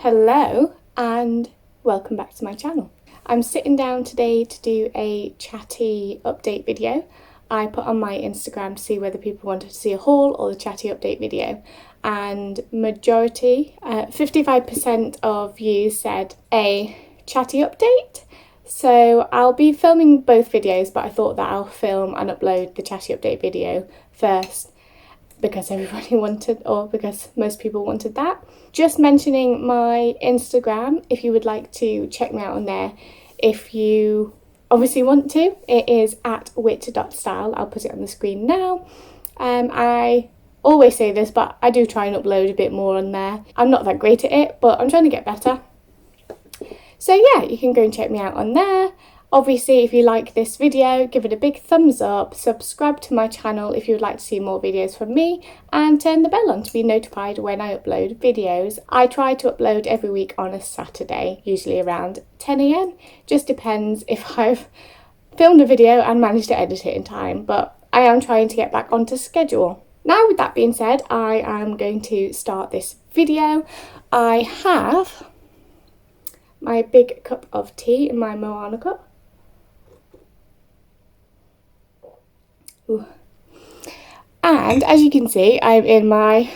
Hello and welcome back to my channel. I'm sitting down today to do a chatty update video. I put on my Instagram to see whether people wanted to see a haul or the chatty update video, and majority, 55% of views said a chatty update. So I'll be filming both videos, but I thought that I'll film and upload the chatty update video first because everybody wanted, or because most people wanted that. Just mentioning my Instagram, if you would like to check me out on there, if you obviously want to, it is at wit.style. I'll put it on the screen now. I always say this, but I do try and upload a bit more on there. I'm not that great at it, but I'm trying to get better. So yeah, you can go and check me out on there. Obviously, if you like this video, give it a big thumbs up, subscribe to my channel if you would like to see more videos from me, and turn the bell on to be notified when I upload videos. I try to upload every week on a Saturday, usually around 10 AM. Just depends if I've filmed a video and managed to edit it in time, but I am trying to get back onto schedule. Now, with that being said, I am going to start this video. I have my big cup of tea in my Moana cup. Ooh. And as you can see, I'm in my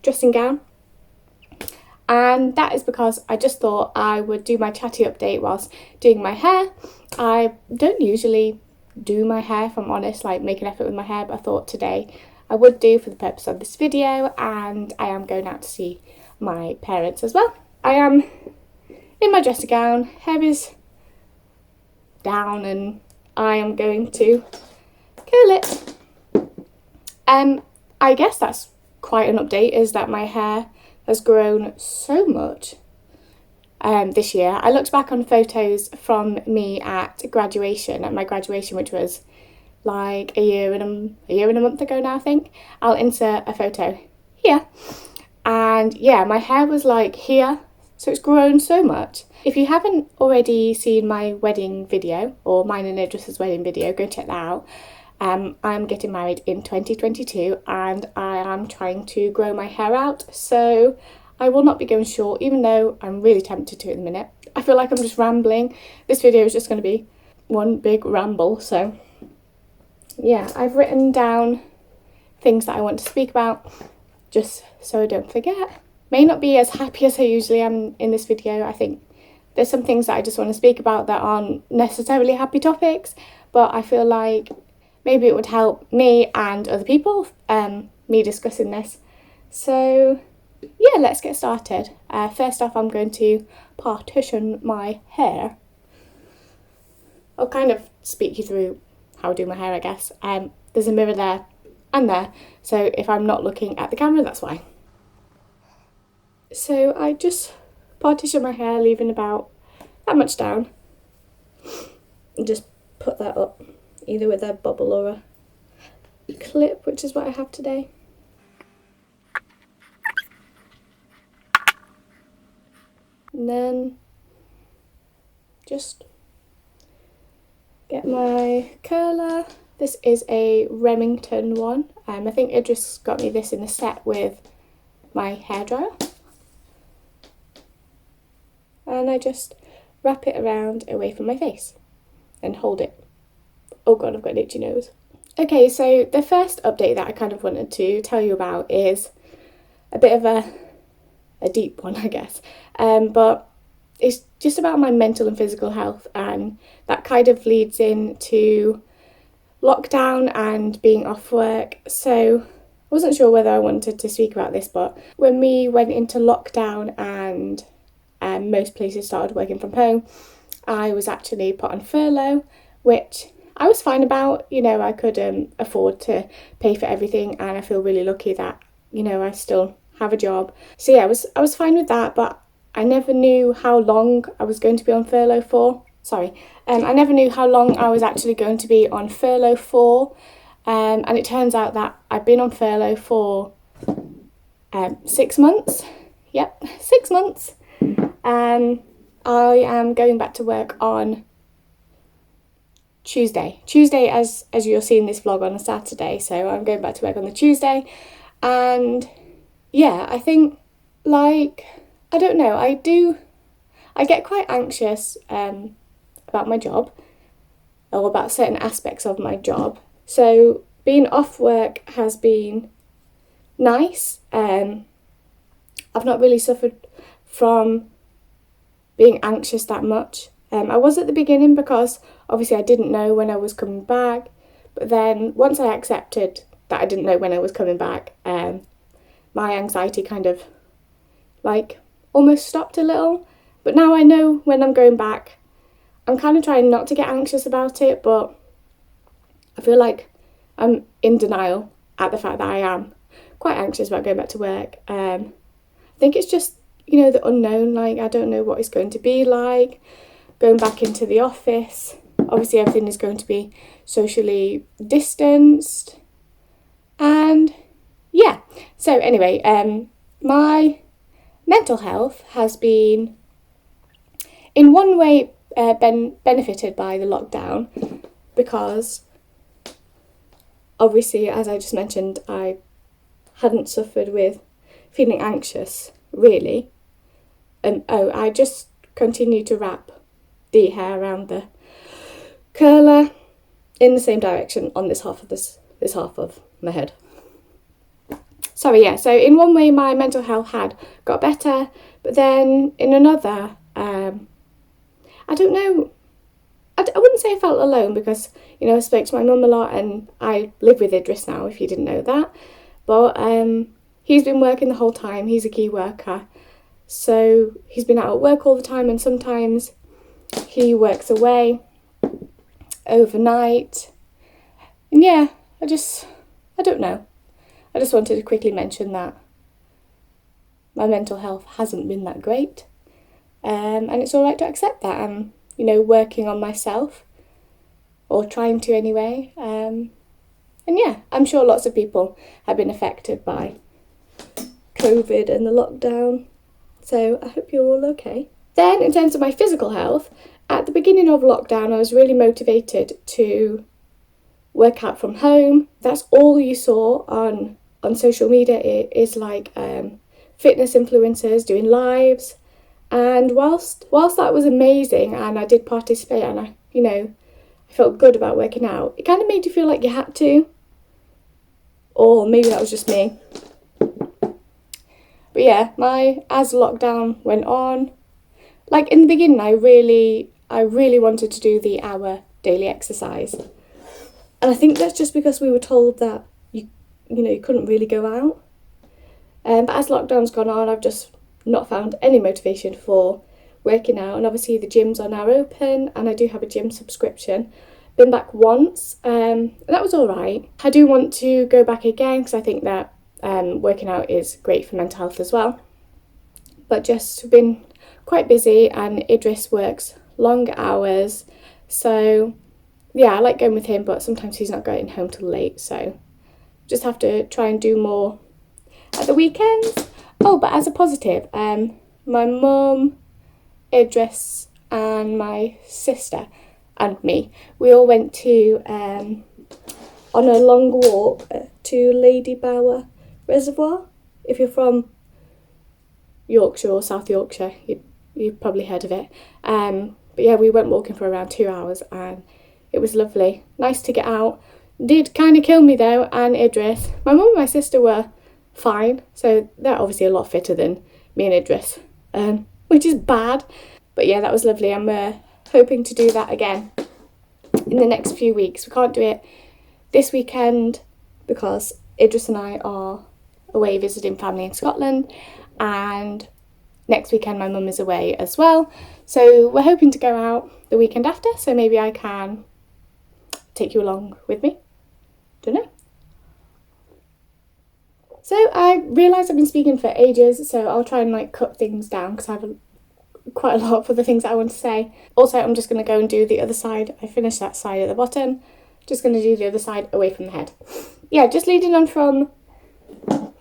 dressing gown, and that is because I just thought I would do my chatty update whilst doing my hair. I don't usually do my hair, if I'm honest, like make an effort with my hair, but I thought today I would do for the purpose of this video, and I am going out to see my parents as well. I am in my dressing gown, hair is down, and I am going to curl it. I guess that's quite an update, is that my hair has grown so much this year. I looked back on photos from me at my graduation, which was like a year and a month ago now, I think. I'll insert a photo here. And yeah, my hair was like here, so it's grown so much. If you haven't already seen my wedding video, or mine and Idris's wedding video, go check that out. I'm getting married in 2022, and I am trying to grow my hair out, so I will not be going short, even though I'm really tempted to at the minute. I feel like I'm just rambling. This video is just going to be one big ramble, so yeah, I've written down things that I want to speak about, just so I don't forget. May not be as happy as I usually am in this video. I think there's some things that I just want to speak about that aren't necessarily happy topics, but I feel like maybe it would help me and other people, me discussing this. So yeah, let's get started. First off, I'm going to partition my hair. I'll kind of speak you through how I do my hair, I guess. There's a mirror there and there, so if I'm not looking at the camera, that's why. So I just partition my hair, leaving about that much down, and just put that up, either with a bobble or a clip, which is what I have today. And then just get my curler. This is a Remington one. I think Idris got me this in the set with my hairdryer. And I just wrap it around away from my face and hold it. Oh god, I've got an itchy nose. Okay, so the first update that I kind of wanted to tell you about is a bit of a deep one, I guess. But it's just about my mental and physical health, and that kind of leads into lockdown and being off work. So I wasn't sure whether I wanted to speak about this, but when we went into lockdown and most places started working from home, I was actually put on furlough, which I was fine about. You know, I could afford to pay for everything, and I feel really lucky that, you know, I still have a job. So yeah, I was fine with that, but I never knew how long I was going to be on furlough for. I never knew how long I was actually going to be on furlough for, and it turns out that I've been on furlough for 6 months. Yep, 6 months. I am going back to work on Tuesday, as you're seeing this vlog on a Saturday, so I'm going back to work on the Tuesday. And yeah, I think, like I don't know, I get quite anxious about my job, or about certain aspects of my job. So being off work has been nice. I've not really suffered from being anxious that much. I was at the beginning because obviously I didn't know when I was coming back, but then once I accepted that I didn't know when I was coming back, my anxiety kind of like almost stopped a little. But now I know when I'm going back. I'm kind of trying not to get anxious about it, but I feel like I'm in denial at the fact that I am quite anxious about going back to work. I think it's just, you know, the unknown. Like, I don't know what it's going to be like going back into the office. Obviously, everything is going to be socially distanced. And yeah, so anyway, my mental health has been, in one way, benefited by the lockdown, because obviously, as I just mentioned, I hadn't suffered with feeling anxious really. And I just continued to wrap the hair around the curler in the same direction on this half of my head. Sorry, yeah, so in one way my mental health had got better, but then in another, I don't know, I wouldn't say I felt alone, because, you know, I spoke to my mum a lot, and I live with Idris now, if you didn't know that. But he's been working the whole time. He's a key worker. So he's been out at work all the time, and sometimes he works away overnight. And yeah, I don't know. I just wanted to quickly mention that my mental health hasn't been that great. And it's all right to accept that. I'm, you know, working on myself, or trying to anyway. And yeah, I'm sure lots of people have been affected by COVID and the lockdown. So I hope you're all okay. Then in terms of my physical health, at the beginning of lockdown, I was really motivated to work out from home. That's all you saw on social media. It is like fitness influencers doing lives. And whilst that was amazing, and I did participate, and I felt good about working out, it kind of made you feel like you had to. Or maybe that was just me. But yeah, as lockdown went on, like in the beginning, I really wanted to do the hour daily exercise. And I think that's just because we were told that you couldn't really go out. But as lockdown's gone on, I've just not found any motivation for working out. And obviously the gyms are now open, and I do have a gym subscription. Been back once, and that was all right. I do want to go back again, because I think that working out is great for mental health as well. But just been quite busy, and Idris works long hours. So yeah, I like going with him, but sometimes he's not getting home till late. So just have to try and do more at the weekends. Oh, but as a positive, my mum, Idris, and my sister and me, we all went to on a long walk to Lady Bower Reservoir. If you're from Yorkshire or South Yorkshire, you've probably heard of it. But yeah, we went walking for around 2 hours, and it was lovely. Nice to get out. Did kind of kill me though, and Idris. My mum and my sister were fine, so they're obviously a lot fitter than me and Idris, which is bad. But yeah, that was lovely, and we're hoping to do that again in the next few weeks. We can't do it this weekend because Idris and I are away visiting family in Scotland, and next weekend my mum is away as well. So we're hoping to go out the weekend after, so maybe I can take you along with me. Don't know. So I realise I've been speaking for ages, so I'll try and cut things down, because I have quite a lot for the things that I want to say. Also, I'm just going to go and do the other side. I finished that side at the bottom. Just going to do the other side away from the head. Yeah, just leading on from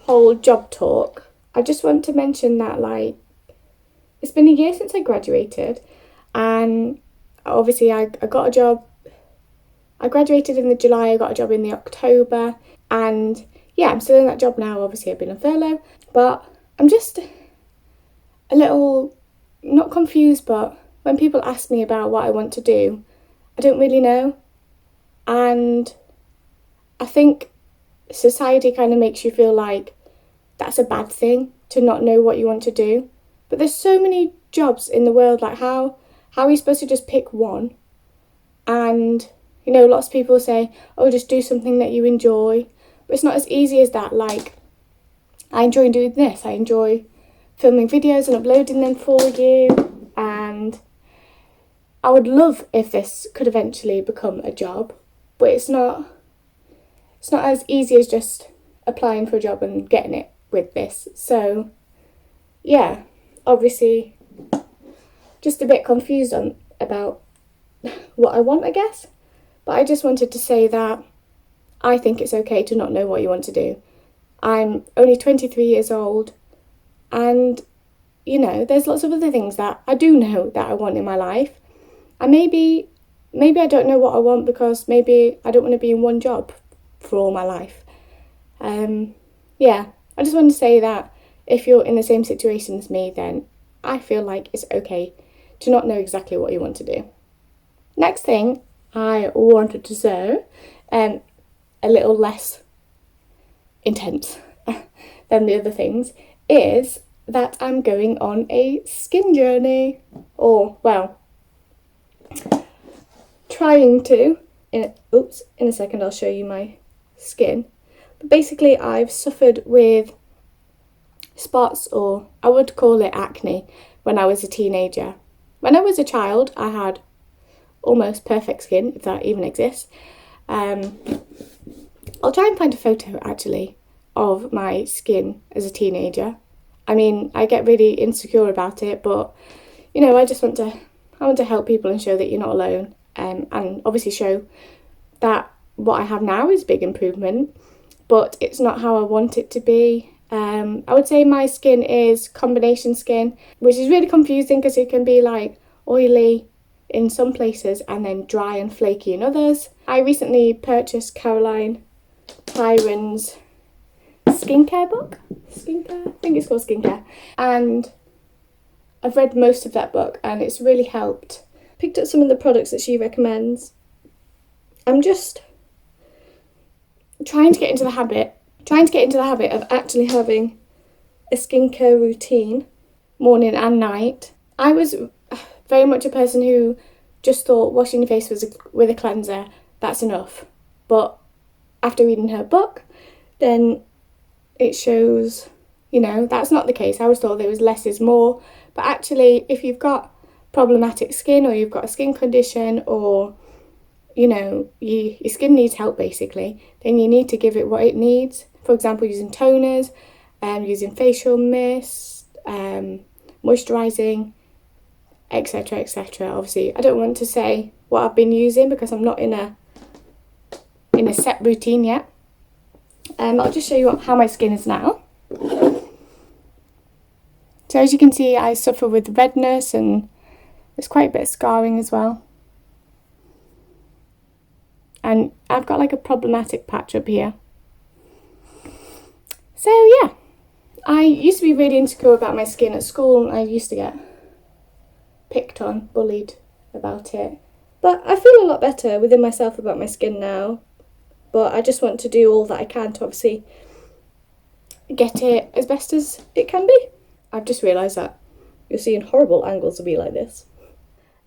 whole job talk, I just want to mention that it's been a year since I graduated, and obviously I got a job. I graduated in the July, I got a job in the October, and yeah, I'm still in that job now. Obviously I've been on furlough, but I'm just a little, not confused, but when people ask me about what I want to do, I don't really know. And I think society kind of makes you feel like that's a bad thing to not know what you want to do. But there's so many jobs in the world, like how are you supposed to just pick one? And, lots of people say, oh, just do something that you enjoy. But it's not as easy as that. Like, I enjoy doing this. I enjoy filming videos and uploading them for you. And I would love if this could eventually become a job. But it's not as easy as just applying for a job and getting it with this. So, yeah, obviously, just a bit confused about what I want, I guess. But I just wanted to say that I think it's okay to not know what you want to do. I'm only 23 years old, and, there's lots of other things that I do know that I want in my life. And maybe I don't know what I want because maybe I don't want to be in one job for all my life. I just wanted to say that if you're in the same situation as me, then I feel like it's okay to not know exactly what you want to do. Next thing I wanted to say, a little less intense than the other things, is that I'm going on a skin journey. Or, well, trying to. In a second I'll show you my skin. But basically I've suffered with spots, or I would call it acne, when I was a teenager. When I was a child, I had almost perfect skin, if that even exists. I'll try and find a photo, actually, of my skin as a teenager. I mean, I get really insecure about it, but, I just want to help people and show that you're not alone. And obviously show that what I have now is a big improvement, but it's not how I want it to be. I would say my skin is combination skin, which is really confusing because it can be like oily in some places and then dry and flaky in others. I recently purchased Caroline Byron's skincare book. I think it's called Skincare. And I've read most of that book and it's really helped. Picked up some of the products that she recommends. I'm just trying to get into the habit of actually having a skincare routine, morning and night. I was very much a person who just thought washing your face with a cleanser, that's enough. But after reading her book, then it shows, that's not the case. I always thought there was less is more. But actually, if you've got problematic skin, or you've got a skin condition, or your skin needs help basically, then you need to give it what it needs. For example, using toners, using facial mist, moisturising, etc, etc. Obviously, I don't want to say what I've been using because I'm not in a set routine yet. I'll just show you how my skin is now. So as you can see, I suffer with redness and there's quite a bit of scarring as well. And I've got like a problematic patch up here. So yeah, I used to be really insecure about my skin at school. I used to get picked on, bullied about it. But I feel a lot better within myself about my skin now. But I just want to do all that I can to obviously get it as best as it can be. I've just realised that you're seeing horrible angles of me like this.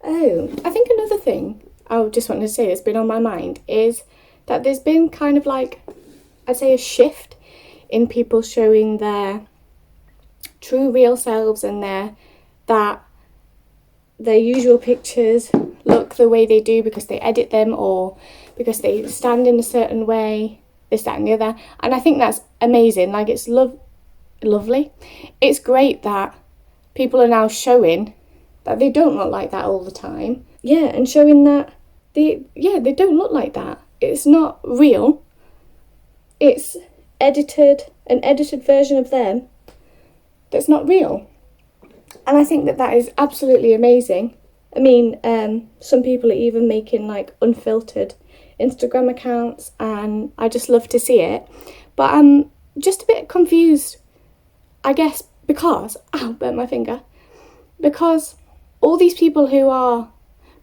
Oh, I think another thing I just wanted to say that's been on my mind is that there's been kind of like, I'd say, a shift in people showing their true real selves and their usual pictures look the way they do because they edit them or because they stand in a certain way, this, that and the other. And I think that's amazing. Like, it's lovely. It's great that people are now showing that they don't look like that all the time. Yeah, and showing that they don't look like that. It's not real. It's an edited version of them that's not real. And I think that is absolutely amazing. I mean, some people are even making like unfiltered Instagram accounts, and I just love to see it. But I'm just a bit confused, I guess, because, ow, burnt my finger. Because all these people who are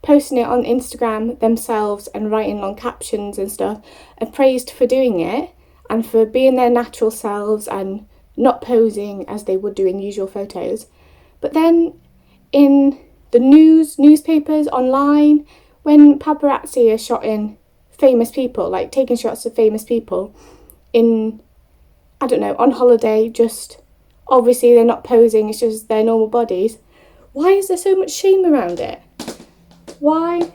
posting it on Instagram themselves and writing long captions and stuff are praised for doing it and for being their natural selves and not posing as they would do in usual photos. But then in the newspapers, online, when paparazzi are shotting famous people, like taking shots of famous people in, I don't know, on holiday, just obviously they're not posing, it's just their normal bodies. Why is there so much shame around it? Why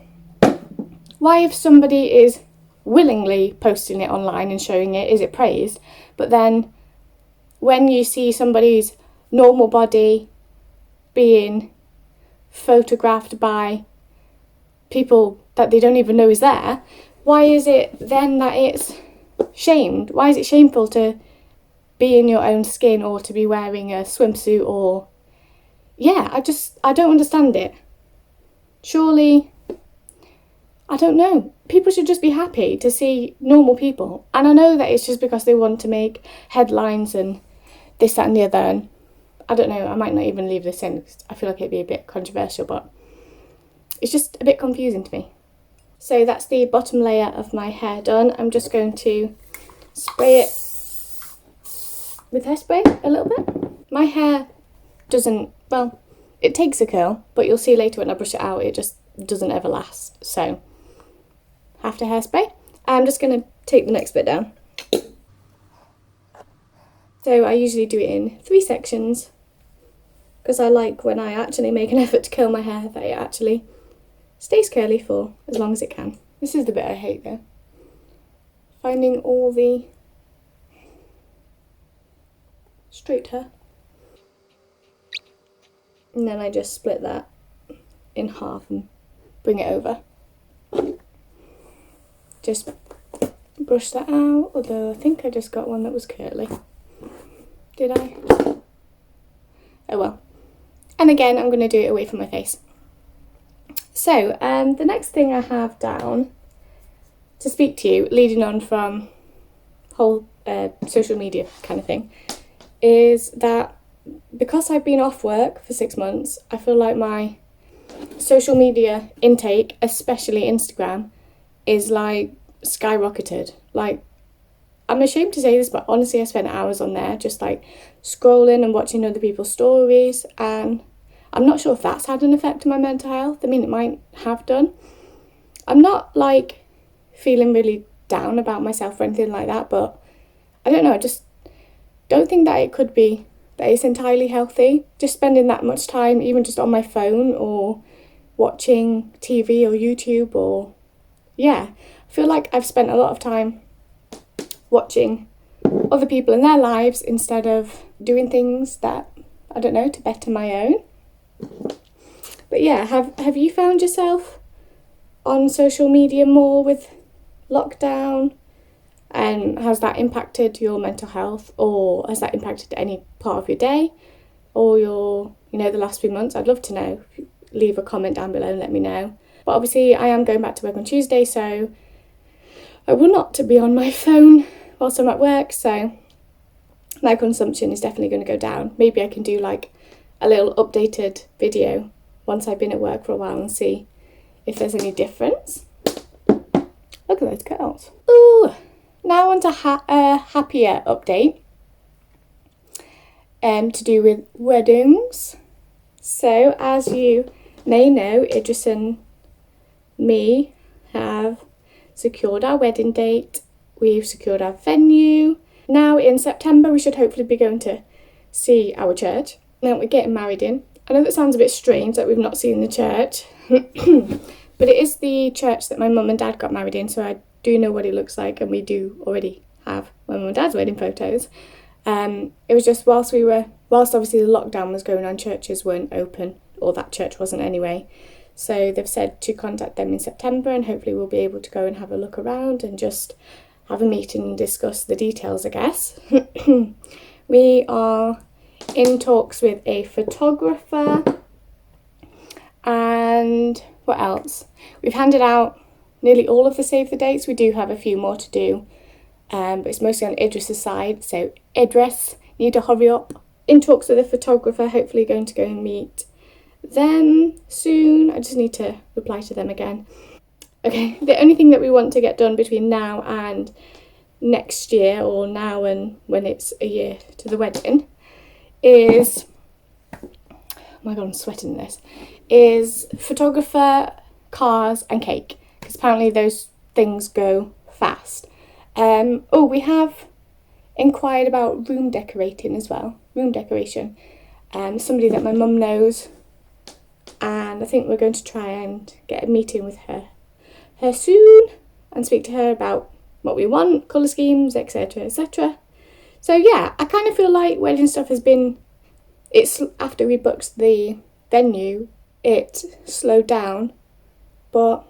if somebody is willingly posting it online and showing it, is it praised? But then when you see somebody's normal body being photographed by people that they don't even know is there, why is it then that it's shamed? Why is it shameful to be in your own skin or to be wearing a swimsuit or... Yeah, I don't understand it. Surely, I don't know. People should just be happy to see normal people. And I know that it's just because they want to make headlines and this, that and the other. And I don't know, I might not even leave this in because I feel like it'd be a bit controversial, but it's just a bit confusing to me. So that's the bottom layer of my hair done. I'm just going to spray it with hairspray a little bit. My hair doesn't, well, it takes a curl, but you'll see later when I brush it out, it just doesn't ever last. So, have to hairspray. I'm just going to take the next bit down. So I usually do it in 3 sections because I like when I actually make an effort to curl my hair that it actually stays curly for as long as it can. This is the bit I hate though. Finding all the straight hair. And then I just split that in half and bring it over. Just brush that out, although I think I just got one that was curly. Did I? Oh well. And again, I'm going to do it away from my face. So, the next thing I have down to speak to you, leading on from whole social media kind of thing, is that because I've been off work for 6 months, I feel like my social media intake, especially Instagram, is like skyrocketed. Like, I'm ashamed to say this, but honestly I spent hours on there just like scrolling and watching other people's stories, and I'm not sure if that's had an effect on my mental health. I mean, it might have done. I'm not like feeling really down about myself or anything like that, but I don't know, I just don't think that it could be that it's entirely healthy, just spending that much time even just on my phone or watching TV or YouTube. Or yeah, I feel like I've spent a lot of time watching other people in their lives instead of doing things that, I don't know, to better my own. But yeah, have you found yourself on social media more with lockdown? And has that impacted your mental health, or has that impacted any part of your day or your, the last few months? I'd love to know. Leave a comment down below and let me know. But obviously I am going back to work on Tuesday, so I will not be on my phone whilst I'm at work, so my consumption is definitely going to go down. Maybe I can do like a little updated video once I've been at work for a while and see if there's any difference. Look at those curls. Ooh! Now on to a happier update to do with weddings. So as you may know, Idris and me have secured our wedding date. We've secured our venue. Now in September we should hopefully be going to see our church. Now we're getting married in. I know that sounds a bit strange that we've not seen the church, but it is the church that my mum and dad got married in, so I do know what it looks like, and we do already have my mum and dad's wedding photos. It was just whilst obviously the lockdown was going on, churches weren't open, or that church wasn't anyway. So they've said to contact them in September, and hopefully we'll be able to go and have a look around and just have a meeting and discuss the details, I guess. We are in talks with a photographer, and what else? We've handed out nearly all of the save the dates. We do have a few more to do, but it's mostly on Idris's side, so Idris, need to hurry up. In talks with a photographer, hopefully going to go and meet them soon. I just need to reply to them again. Okay, the only thing that we want to get done between now and next year, or now and when it's a year to the wedding, is, oh my god, I'm sweating this, is photographer, cars and cake, because apparently those things go fast. Oh, we have inquired about room decorating as well, room decoration. Somebody that my mum knows, and I think we're going to try and get a meeting with her soon and speak to her about what we want, colour schemes, etc, etc. So yeah, I kind of feel like wedding stuff has been, it's after we booked the venue, it slowed down, but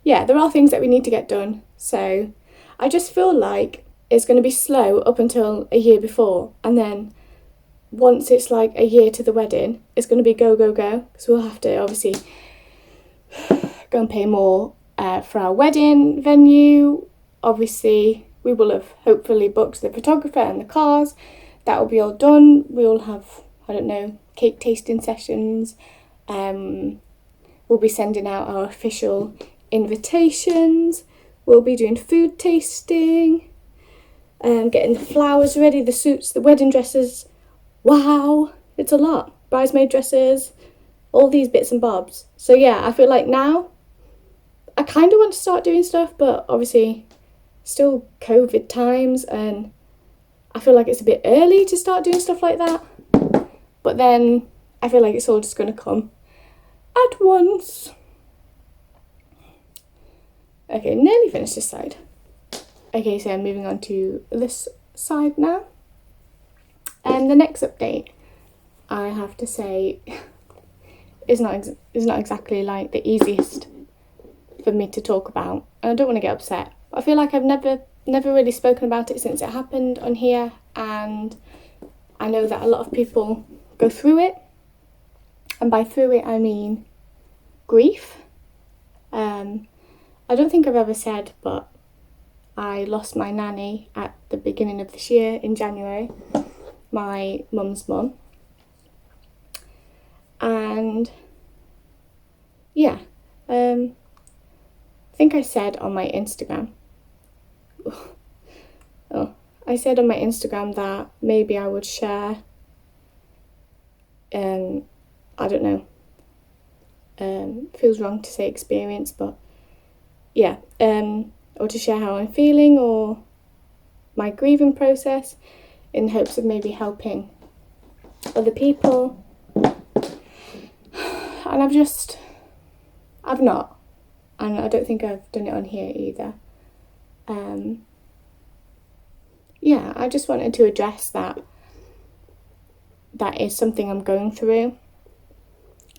yeah, there are things that we need to get done. So I just feel like it's going to be slow up until a year before, and then once it's like a year to the wedding, it's going to be go, go, go, because we'll have to obviously go and pay more for our wedding venue. Obviously, we will have hopefully booked the photographer and the cars. That will be all done. We'll have, I don't know, cake tasting sessions. We'll be sending out our official invitations. We'll be doing food tasting, getting the flowers ready, the suits, the wedding dresses. Wow, it's a lot. Bridesmaid dresses, all these bits and bobs. So yeah, I feel like now I kind of want to start doing stuff, but obviously still COVID times, and I feel like it's a bit early to start doing stuff like that. But then I feel like it's all just going to come at once. Okay, nearly finished this side. Okay, so I'm moving on to this side now. And the next update, I have to say, is not exactly like the easiest for me to talk about, and I don't want to get upset. I feel like I've never really spoken about it since it happened on here, and I know that a lot of people go through it, and by through it I mean grief. I don't think I've ever said, but I lost my nanny at the beginning of this year in January, my mum's mum, and yeah, I think I said on my Instagram, that maybe I would share, I don't know, feels wrong to say experience, but yeah, or to share how I'm feeling or my grieving process, in hopes of maybe helping other people. And I've not, and I don't think I've done it on here either. Yeah, I just wanted to address that is something I'm going through,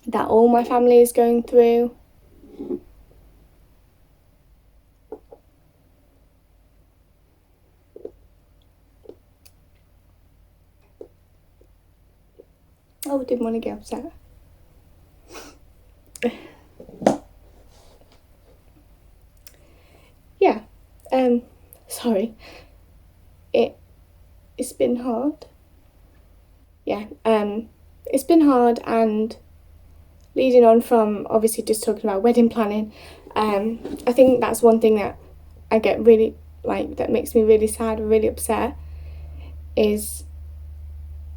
that all my family is going through. Oh, didn't want to get upset. Yeah, sorry. It's been hard. Yeah, it's been hard, and leading on from obviously just talking about wedding planning, I think that's one thing that I get really, like, that makes me really sad or really upset, is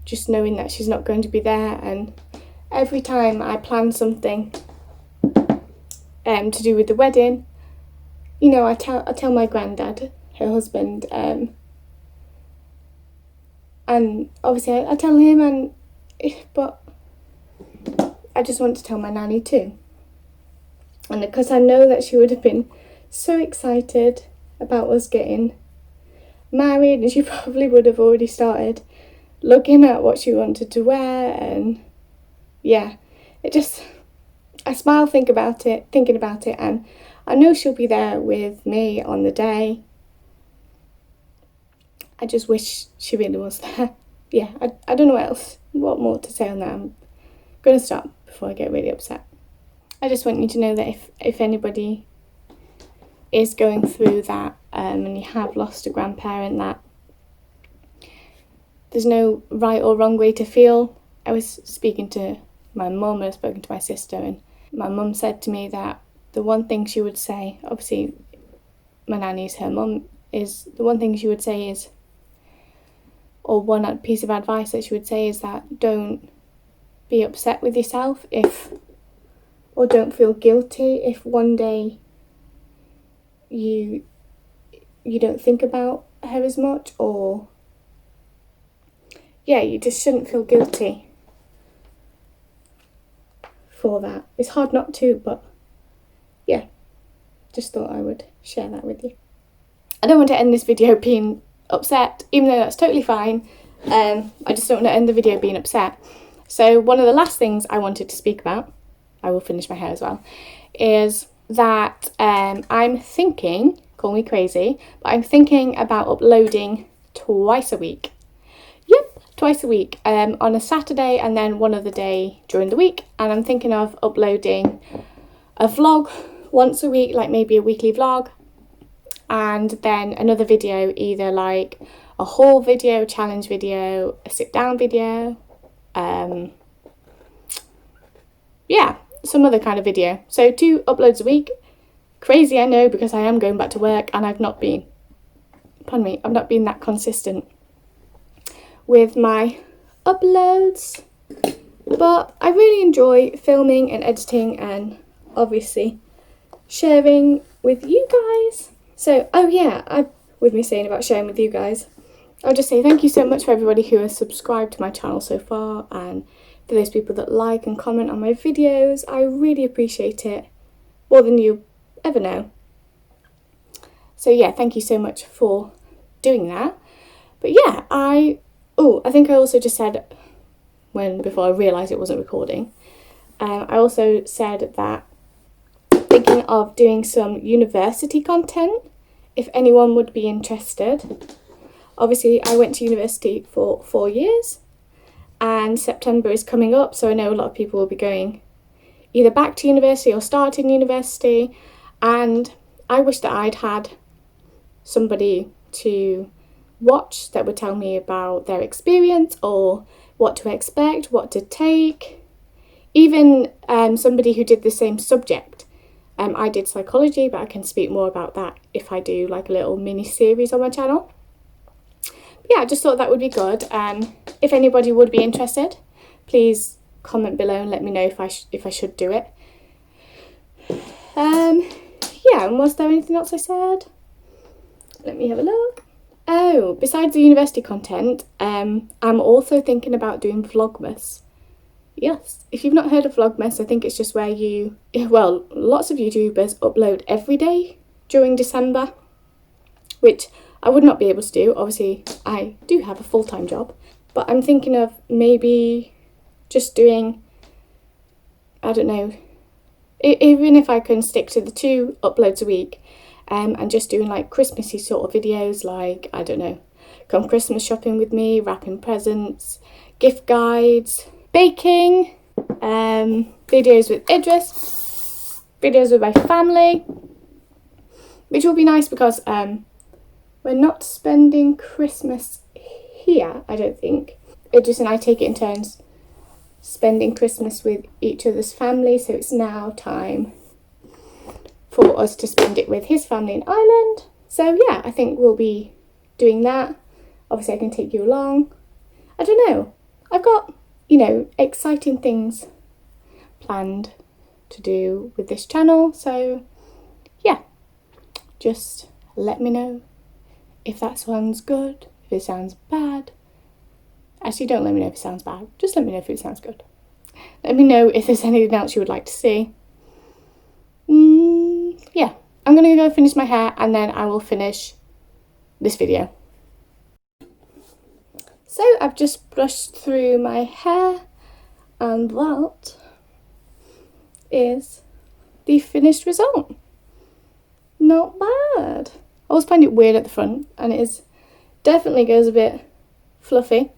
just knowing that she's not going to be there. And every time I plan something to do with the wedding, you know, I tell my granddad, her husband, and obviously I tell him, but I just want to tell my nanny too. And because I know that she would have been so excited about us getting married, and she probably would have already started looking at what she wanted to wear, and yeah, I smile thinking about it, and I know she'll be there with me on the day. I just wish she really was there. Yeah, I don't know what more to say on that. I'm going to stop before I get really upset. I just want you to know that if anybody is going through that, and you have lost a grandparent, that there's no right or wrong way to feel. I was speaking to my mum and I've spoken to my sister, and my mum said to me that the one thing she would say, obviously my nanny's her mum, is the one thing she would say is, or one piece of advice that she would say is that don't be upset with yourself or don't feel guilty if one day you don't think about her as much, or yeah, you just shouldn't feel guilty for that. It's hard not to, but yeah, just thought I would share that with you. I don't want to end this video being upset, even though that's totally fine. I just don't want to end the video being upset. So one of the last things I wanted to speak about, I will finish my hair as well, is that I'm thinking, call me crazy, but I'm thinking about uploading twice a week. Yep, twice a week, on a Saturday and then one other day during the week. And I'm thinking of uploading a vlog once a week, like maybe a weekly vlog, and then another video, either like a haul video, challenge video, a sit down video, yeah, some other kind of video. So 2 uploads a week. Crazy, I know, because I am going back to work and I've not been that consistent with my uploads, but I really enjoy filming and editing and obviously sharing with you guys. So, oh yeah, with me saying about sharing with you guys, I'll just say thank you so much for everybody who has subscribed to my channel so far, and for those people that like and comment on my videos. I really appreciate it, more than you ever know. So yeah, thank you so much for doing that. But yeah, I think I also just said, before I realised it wasn't recording, I also said that thinking of doing some university content, if anyone would be interested. Obviously, I went to university for 4 years, and September is coming up, so I know a lot of people will be going either back to university or starting university, and I wish that I'd had somebody to watch that would tell me about their experience or what to expect, what to take, even somebody who did the same subject. I did psychology, but I can speak more about that if I do like a little mini series on my channel. But yeah, I just thought that would be good. If anybody would be interested, please comment below and let me know if I should do it. Yeah, and was there anything else I said? Let me have a look. Oh, besides the university content, I'm also thinking about doing Vlogmas. Yes, if you've not heard of Vlogmas, I think it's just where lots of YouTubers upload every day during December, which I would not be able to do. Obviously, I do have a full-time job, but I'm thinking of maybe just doing, I don't know, even if I can stick to the 2 uploads a week, and just doing like Christmassy sort of videos, like, I don't know, come Christmas shopping with me, wrapping presents, gift guides, baking, videos with Idris, videos with my family, which will be nice because we're not spending Christmas here, I don't think. Idris and I take it in turns spending Christmas with each other's family, so it's now time for us to spend it with his family in Ireland. So yeah, I think we'll be doing that. Obviously I can take you along. I don't know, I've got, exciting things planned to do with this channel, so yeah, just let me know if that sounds good, if it sounds bad. Actually, don't let me know if it sounds bad, just let me know if it sounds good. Let me know if there's anything else you would like to see. Yeah, I'm gonna go finish my hair and then I will finish this video. So I've just brushed through my hair and that is the finished result. Not bad. I always find it weird at the front, and it is definitely goes a bit fluffy.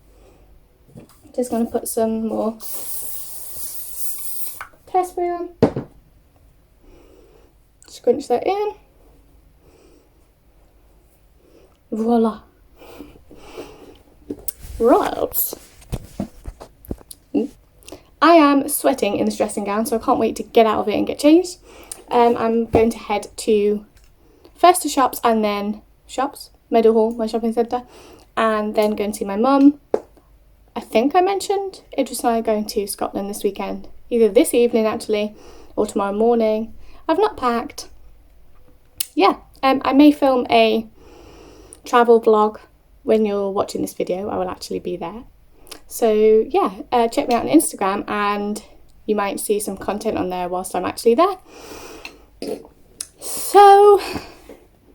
Just gonna put some more hairspray on. Scrunch that in. Voila. Right. I am sweating in this dressing gown, so I can't wait to get out of it and get changed. I'm going to head to first to shops and then Meadowhall, my shopping centre, and then go and see my mum. I think I mentioned Idris and I are going to Scotland this weekend, either this evening actually or tomorrow morning. I've not packed. Yeah, I may film a travel vlog when you're watching this video. I will actually be there. So yeah, check me out on Instagram and you might see some content on there whilst I'm actually there. So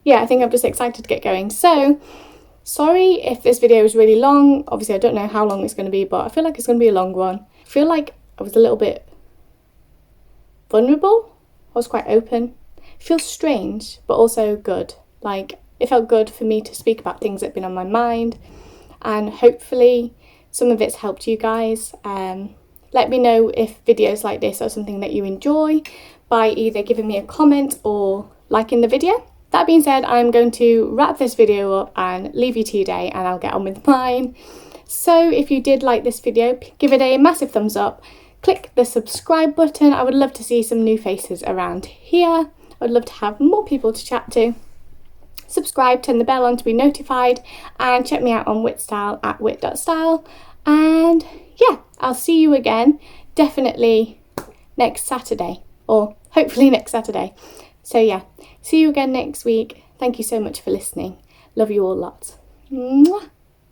yeah, I think I'm just excited to get going. So sorry if this video is really long. Obviously I don't know how long it's going to be, but I feel like it's going to be a long one. I feel like I was a little bit vulnerable. I was quite open. It feels strange, but also good. Like, it felt good for me to speak about things that have been on my mind, and hopefully some of it's helped you guys. Let me know if videos like this are something that you enjoy by either giving me a comment or liking the video. That being said, I'm going to wrap this video up and leave you to your day, and I'll get on with mine. So if you did like this video, give it a massive thumbs up. Click the subscribe button. I would love to see some new faces around here. I would love to have more people to chat to. Subscribe, turn the bell on to be notified, and check me out on Whitstyle at wit.style. And yeah, I'll see you again definitely next Saturday, or hopefully next Saturday. So yeah, see you again next week. Thank you so much for listening. Love you all lots. Mwah.